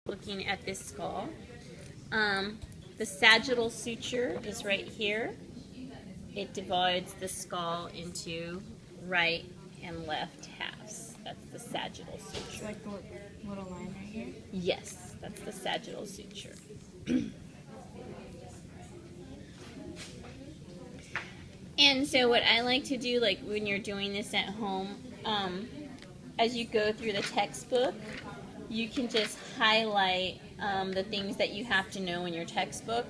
looking at this skull. The sagittal suture is right here. It divides the skull into right and left halves. That's the sagittal suture. Like the little line right here? Yes, that's the sagittal suture. And so what I like to do, like when you're doing this at home, as you go through the textbook, you can just highlight the things that you have to know in your textbook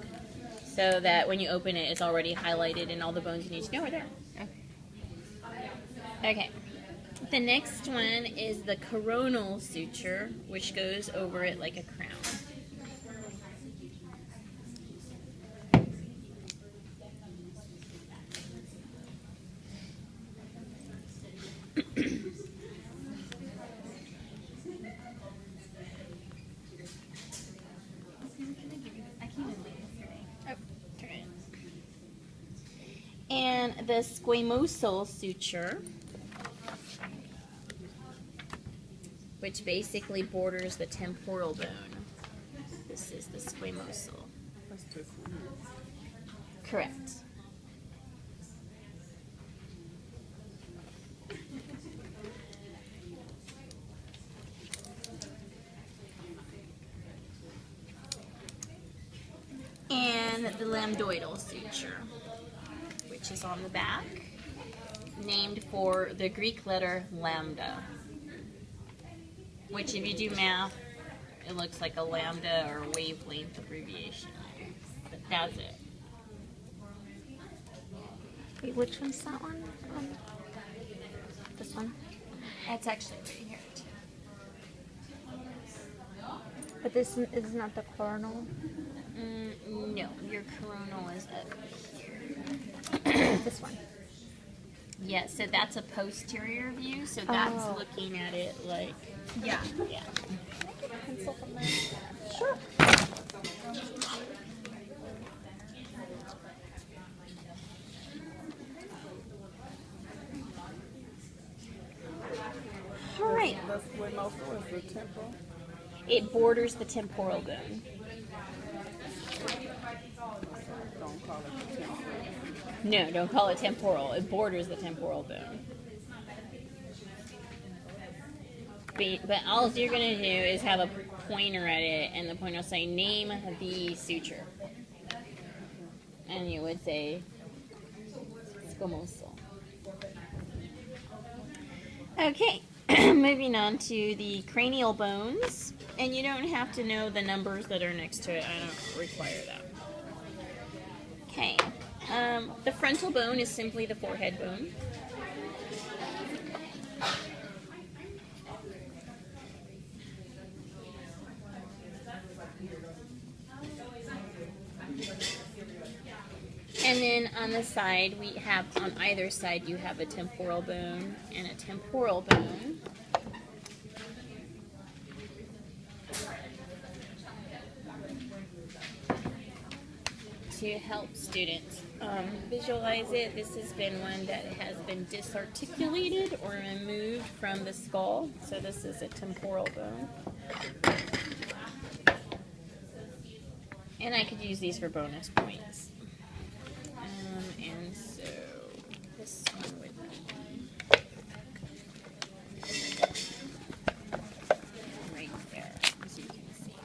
so that when you open it, it's already highlighted and all the bones you need to know are there. Okay. The next one is the coronal suture, which goes over it like a crown. And the squamosal suture, which basically borders the temporal bone. This is the squamosal. That's this one. Correct. And the lambdoidal suture, which is on the back, named for the Greek letter lambda, which if you do math, it looks like a lambda or wavelength abbreviation. But that's it. Wait, which one's that one? This one? That's actually right here too. But this is not the coronal? No, your coronal is up here. This one. Yeah, so that's a posterior view, so that's looking at it like, yeah. Pencil from there? Sure. All right. The squamosal is the temporal. It borders the temporal bone. Don't call it the temporal. No, don't call it temporal. It borders the temporal bone. But all you're going to do is have a pointer at it, and the pointer will say, name the suture. And you would say, squamosal. Okay, moving on to the cranial bones. And you don't have to know the numbers that are next to it. I don't require that. Okay. The frontal bone is simply the forehead bone. And then on the side, we have, on either side, you have a temporal bone and a temporal bone. To help students visualize it, this has been one that has been disarticulated or removed from the skull. So this is a temporal bone. And I could use these for bonus points. And so this one would be right there, as you can see.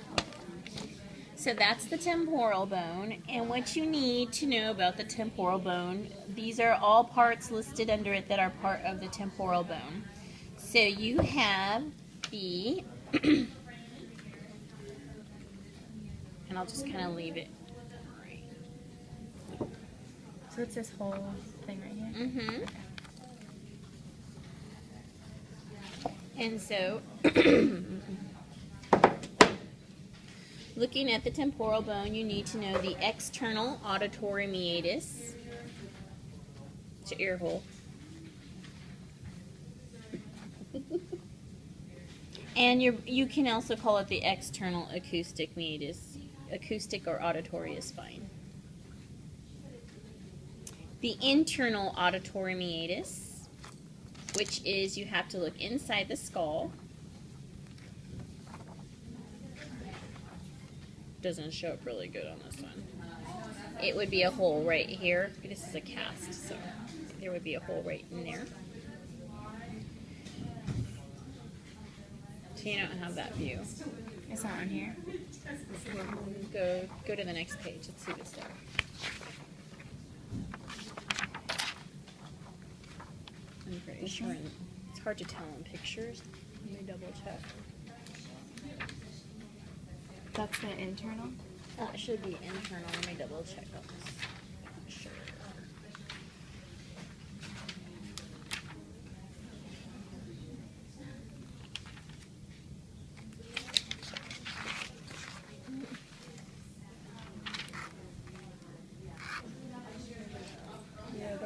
So that's the temporal bone, and what you need to know about the temporal bone, these are all parts listed under it that are part of the temporal bone. So you have the, and I'll just kind of leave it. So it's this whole thing right here? Mm-hmm. And so, looking at the temporal bone, you need to know the external auditory meatus. It's your ear hole. And you can also call it the external acoustic meatus. Acoustic or auditory is fine. The internal auditory meatus, which is you have to look inside the skull. doesn't show up really good on this one. It would be a hole right here. This is a cast, so there would be a hole right in there. So you don't have that view. It's not on here. Go to the next page. Let's see what's there. I'm pretty sure it's hard to tell in pictures. Let me double check. That's the internal. It should be internal. Let me double check on this. Sure. Yeah,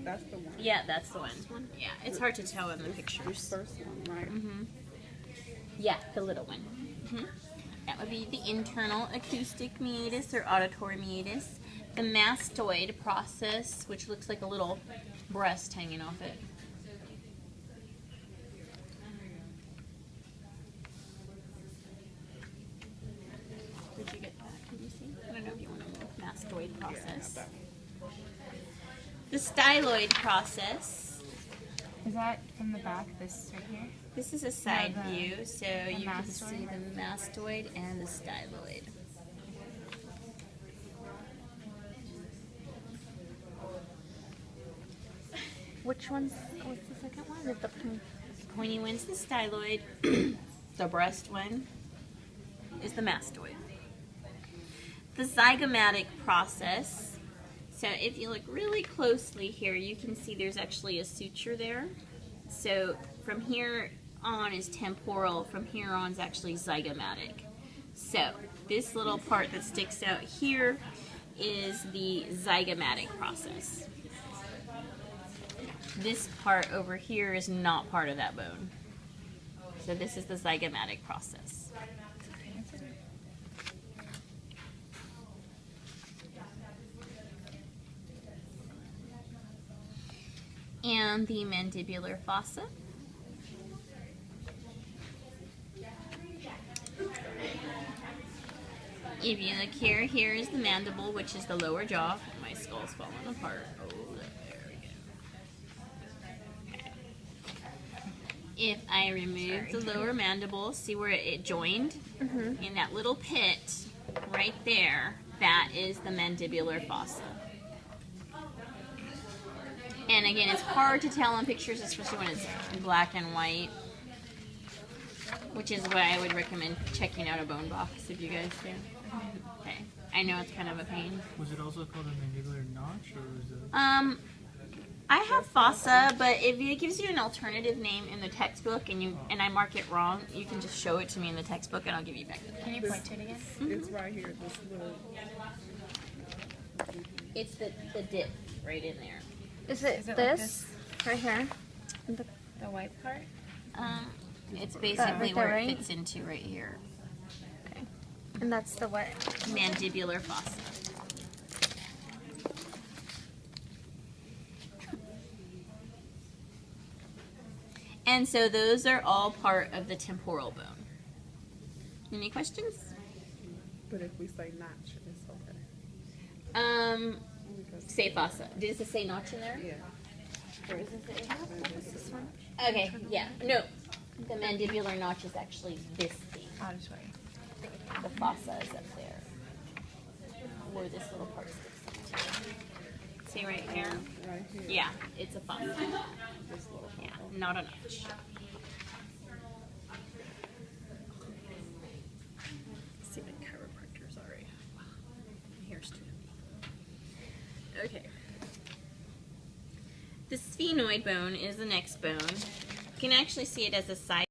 that's the one. Yeah, that's the one. Yeah, it's hard to tell in the pictures. First one, right? Yeah, the little one. That would be the internal acoustic meatus or auditory meatus. The mastoid process, which looks like a little breast hanging off it. Did you get that? Can you see? I don't know if you want to move. Mastoid process. The styloid process. Is that from the back? This right here. This is a side the- view, so you can mastoid? see the mastoid and the styloid. Which one's? What's the second one? The Pointy one's the styloid. The breast one is the mastoid. The zygomatic process. So if you look really closely here, you can see there's actually a suture there. So from here on is temporal, from here on is actually zygomatic. So this little part that sticks out here is the zygomatic process. This part over here is not part of that bone. So this is the zygomatic process. And the mandibular fossa. If you look here, here is the mandible, which is the lower jaw. My skull's falling apart. Oh, there we go. Okay. If I remove the lower mandible, see where it joined? In that little pit right there, that is the mandibular fossa. And again, it's hard to tell in pictures, especially when it's black and white, which is why I would recommend checking out a bone box if you guys do. Okay, I know it's kind of a pain. Was it also called a mandibular notch, or was it? I have fossa, but if it gives you an alternative name in the textbook and I mark it wrong, you can just show it to me in the textbook and I'll give you back the book. Can you point to it again? It's right here. This little. It's the dip right in there. Is it, Is it like this? Right here? The white part? It's basically right where there, it right? fits into right here. Okay. And that's the what? Mandibular fossa. And so those are all part of the temporal bone. Any questions? But if we say notch, it's okay. Because, Say fossa. Does it say notch in there? yeah. Or is it say? This one? Okay, yeah. No. The mandibular notch is actually this thing. Auditory. The fossa is up there. Where this little part sticks into. See right here? Right here. Yeah, it's a fossa. This little. Yeah, not a notch. See the chiropractor's already. Wow. Here's two. Okay. The sphenoid bone is the next bone. You can actually see it as a side